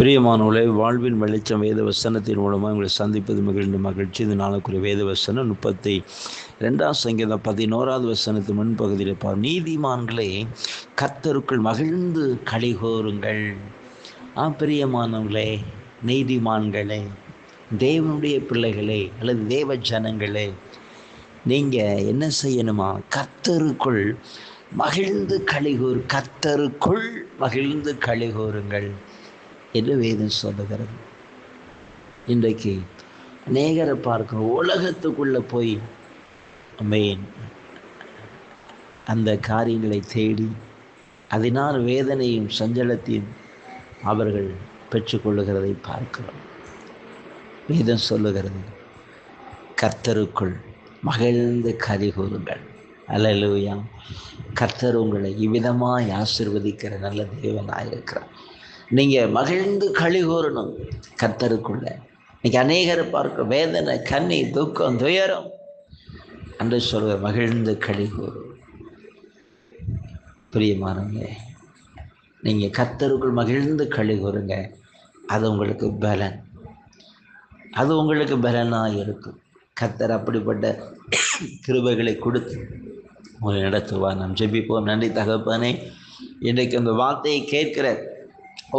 பிரியமானவர்களே, வாழ்வின் வெளிச்சம் வேத வசனத்தின் மூலமாக உங்களை சந்திப்பது மிகுந்த மகிழ்ச்சி. இது நாளுக்குரிய வேத வசனம் 32 சங்கீதம் 11வது வசனத்தின் முன்பகுதியில் நீதிமான்களே கர்த்தருக்குள் மகிழ்ந்து களிகூருங்கள். பிரியமானவர்களே, நீதிமான்களே, தேவனுடைய பிள்ளைகளே அல்லது தேவ ஜனங்களே, நீங்கள் என்ன செய்யணுமா? கர்த்தருக்குள் மகிழ்ந்து களிகூர், கர்த்தருக்குள் மகிழ்ந்து களிகூருங்கள் என்று வேதம் சொல்லுகிறது. இன்றைக்கு அநேகரை பார்க்கிறோம், உலகத்துக்குள்ளே போய் அந்த காரியங்களை தேடி அதனால் வேதனையும் சஞ்சலத்தையும் அவர்கள் பெற்றுக்கொள்ளுகிறதை பார்க்கிறோம். வேதம் சொல்லுகிறது, கர்த்தருக்குள் மகிழ்ந்து களிகூருங்கள். அல்லேலூயா. கர்த்தர் உங்களை இவ்விதமாய் ஆசீர்வதிக்கிற நல்ல தேவனாக இருக்கிறார். நீங்கள் மகிழ்ந்து களிகூறணும் கர்த்தருக்குள்ள. இன்னைக்கு அநேகரை பார்க்க வேதனை, கண்ணீர், துக்கம், துயரம் என்று சொல்ற மகிழ்ந்து களிகூறு. பிரியமானவங்க, நீங்கள் கர்த்தருக்குள் மகிழ்ந்து களிகூறுங்க. அது உங்களுக்கு பலன், அது உங்களுக்கு பலனாக இருக்கும். கர்த்தர் அப்படிப்பட்ட கிருபைகளை கொடுத்து உங்களை நடத்துவார். நாம் ஜெபிப்போம். நன்றி தகப்பனே, இன்றைக்கு அந்த வார்த்தையை கேட்கிற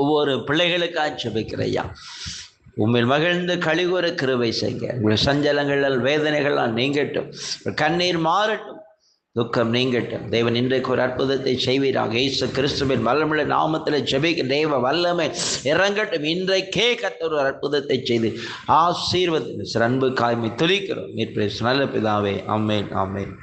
ஒவ்வொரு பிள்ளைகளுக்காக ஜெபிக்கிறையா, உண்மையில் மகிழ்ந்து களிகூற கிருபை செய்ய. உங்கள் சஞ்சலங்கள் வேதனைகளால் நீங்கட்டும், கண்ணீர் மாறட்டும், துக்கம் நீங்கட்டும். தேவன் இன்றைக்கு ஒரு அற்புதத்தை செய்வீராக. இயேசு கிறிஸ்துவின் வல்லமுள்ள நாமத்தில் ஜெபிக்க தேவ வல்லமை இறங்கட்டும். இன்றைக்கே கர்த்தர் ஒரு அற்புதத்தை செய்து ஆசீர்வதி அன்பு காய்மை துளிக்கிறோம். நல்ல பிதாவே, ஆமென், ஆமென்.